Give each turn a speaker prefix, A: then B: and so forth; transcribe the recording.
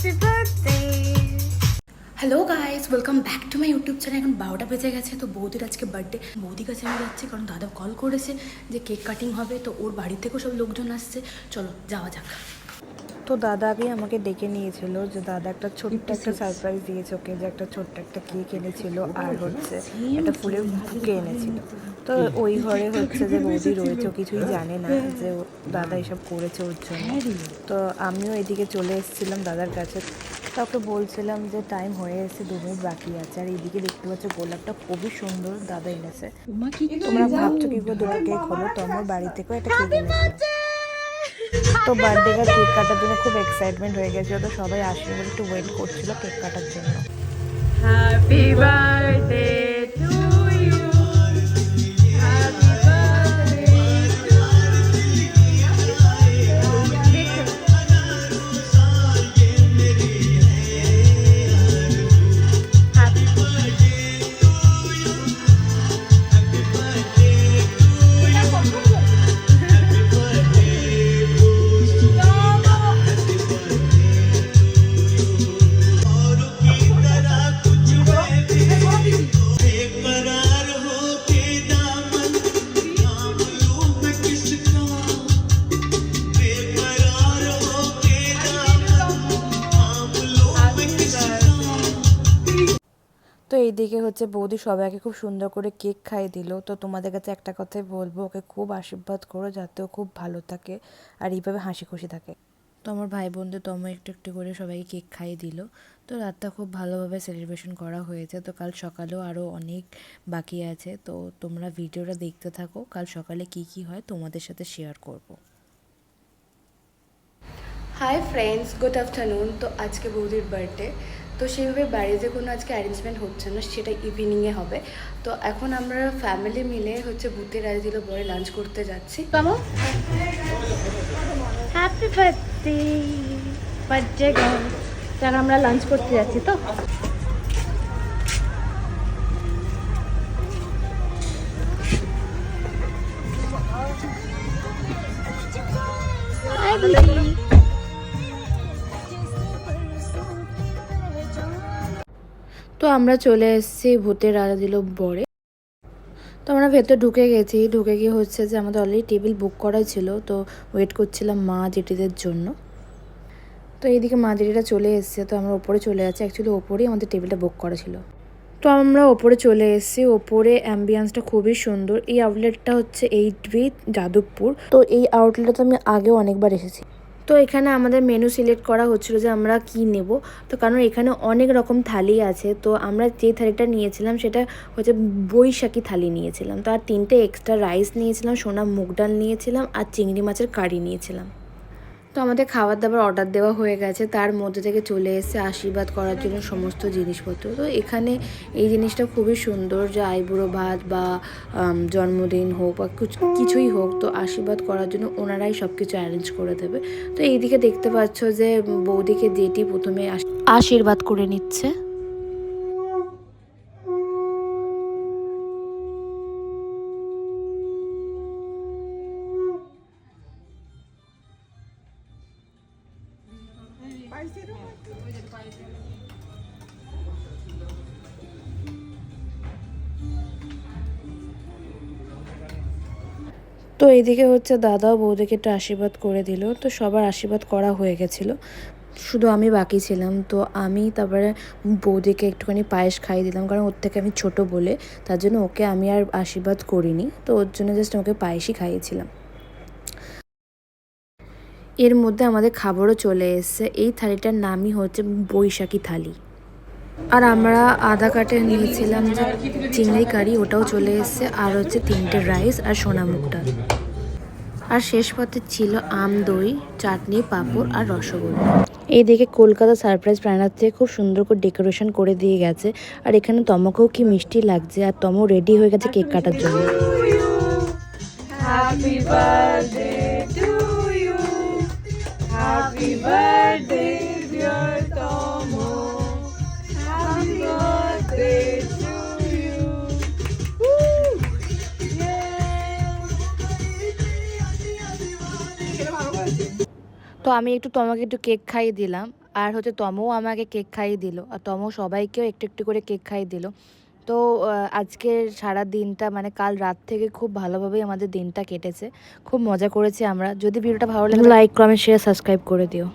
A: Happy birthday! Hello guys, welcome back to my YouTube channel. এখন 12টা বেজে গেছে, তো বৌদির আজকে বার্থডে। বৌদির কাছে আমি যাচ্ছি কারণ দাদা কল করেছে যে কেক কাটিং হবে, তো ওর বাড়ি থেকেও সব লোকজন আসছে। চলো যাওয়া যাক।
B: তো দাদা আগে আমাকে ডেকে নিয়েছিল, যে দাদা একটা ছোট্ট একটা সারপ্রাইজ দিয়েছে ওকে, যে একটা ছোট্ট একটা কেক এনেছিল আর হচ্ছে একটা ফুলের বুকে এনেছিল। তো ওই ঘরে হচ্ছে যে বৌদি রয়েছে, ও কিছুই জানে না যে দাদা এসব করেছে ওর জন্য। তো আমিও এদিকে চলে এসেছিলাম দাদার কাছে, তো ওকে বলছিলাম যে টাইম হয়ে এসেছে, 2 মিনিট বাকি আছে। আর এইদিকে দেখতে পাচ্ছ গোলাপটা খুবই সুন্দর দাদা এনেছে। তোমরা ভাবছো কি করে 2টা কেক হলো, তো আমার বাড়ি থেকেও একটা কেক এনেছিল। তো বার্থডে কার কেক কাটার জন্য খুব এক্সাইটমেন্ট হয়ে গেছিল, তো সবাই আসবে বলে একটু ওয়েট করছিল কেক কাটার জন্য।
A: Happy birthday to you, happy birthday
B: তো এইদিকে হচ্ছে বৌদি সবাইকে খুব সুন্দর করে কেক খাইয়ে দিল। তো তোমাদের কাছে একটা কথাই বলবো, ওকে খুব আশীর্বাদ করো যাতে ও খুব ভালো থাকে আর এইভাবে হাসি খুশি থাকে। তো আমার ভাই বোনদের তো একটু একটু করে সবাইকে কেক খাইয়ে দিল। তো রাতটা খুব ভালোভাবে সেলিব্রেশন করা হয়েছে। তো কাল সকালেও আরও অনেক বাকি আছে, তো তোমরা ভিডিওটা দেখতে থাকো। কাল সকালে কি কি হয় তোমাদের সাথে শেয়ার করব।
A: Hi friends, good afternoon. তো আজকে বৌদির বার্থডে, তো সেইভাবে বাড়িতে কোনো আজকে অ্যারেঞ্জমেন্ট হচ্ছে না, সেটা ইভিনিংয়ে হবে। তো এখন আমরা ফ্যামিলি মিলে হচ্ছে ভূতের রাজ দিল পরে লাঞ্চ করতে যাচ্ছি। কেমন হ্যাপি বার্থডে বার্থডে গার্ল। তার আমরা লাঞ্চ করতে যাচ্ছি। তো তো আমরা চলে এসেছি ভূতের রাজা দিল বরে। তো আমরা ভেতর ঢুকে গেছি, ঢুকে গিয়ে হচ্ছে যে আমাদের অলরেডি টেবিল বুক করা ছিল, তো ওয়েট করছিলাম মা জেঠিদের জন্য। তো এইদিকে মা জেঠিরা চলে এসছে, তো আমরা ওপরে চলে যাচ্ছি। অ্যাকচুয়ালি ওপরেই আমাদের টেবিলটা বুক করা ছিল। তো আমরা ওপরে চলে এসেছি। ওপরে অ্যাম্বিয়েন্সটা খুবই সুন্দর। এই আউটলেটটা হচ্ছে 8B যাদবপুর। তো এই আউটলেটে তো আমি আগেও অনেকবার এসেছি। তো এখানে আমাদের মেনু সিলেক্ট করা হচ্ছিল যে আমরা কি নেব। তো কারণ এখানে অনেক রকম থালি আছে, তো আমরা যে থালিটা নিয়েছিলাম সেটা হচ্ছে বৈশাখী থালি নিয়েছিলাম। তো আর 3টে এক্সট্রা রাইস নিয়েছিলাম, সোনা মুগ ডাল নিয়েছিলাম আর চিংড়ি মাছের কারি নিয়েছিলাম। তো আমাদের খাবার দাবার অর্ডার দেওয়া হয়ে গেছে, তার মধ্যে থেকে চলে এসেছে আশীর্বাদ করার জন্য সমস্ত জিনিসপত্র। তো এখানে এই জিনিসটা খুবই সুন্দর, যে আইবুড়ো ভাত বা জন্মদিন হোক বা কিছুই হোক, তো আশীর্বাদ করার জন্য ওনারাই সব কিছু অ্যারেঞ্জ করে দেবে। তো এইদিকে দেখতে পাচ্ছ যে বৌদিকে জেঠি প্রথমে আশীর্বাদ করে নিচ্ছে। তো এইদিকে হচ্ছে দাদাও বৌদিকে একটু আশীর্বাদ করে দিল। তো সবার আশীর্বাদ করা হয়ে গেছিলো, শুধু আমি বাকি ছিলাম। তো আমি তারপরে বৌদিকে একটুখানি পায়েস খাইয়ে দিলাম, কারণ ওর থেকে আমি ছোট বলে, তার জন্য ওকে আমি আর আশীর্বাদ করিনি। তো ওর জন্য জাস্ট ওকে পায়েসই খাইয়েছিলাম। এর মধ্যে আমাদের খাবারও চলে এসছে। এই থালিটার নামই হচ্ছে বৈশাখী থালি। আর আমরা আধা কাটে নিয়েছিলাম যে চিংড়ি কারি, ওটাও চলে এসছে। আর হচ্ছে 3টে রাইস আর সোনা মুগ ডাল। আর শেষ পথে ছিল আম, দই, চাটনি, পাঁপড় আর রসগোল্লা। এইদিকে কলকাতা সারপ্রাইজ প্ল্যানার থেকে খুব সুন্দর করে ডেকোরেশন করে দিয়ে গেছে। আর এখানে তমকেও কি মিষ্টি লাগছে, আর তমও রেডি হয়ে গেছে কেক কাটার জন্য। Happy birthday to you, happy birthday dear Tom, happy birthday to you. তো আমি তোমাকে একটু কেক খাইয়ে দিলাম। আর হচ্ছে তমও আমাকে কেক খাইয়ে দিল, আর তমও সবাইকেও একটু একটু করে কেক খাইয়ে দিল। তো আজকের সারা দিনটা মানে কাল রাত থেকে খুব ভালোভাবেই আমাদের দিনটা কেটেছে, খুব মজা করেছি আমরা। যদি ভিডিওটা ভালো লাগে লাইক কমেন্ট শেয়ার সাবস্ক্রাইব করে দিও।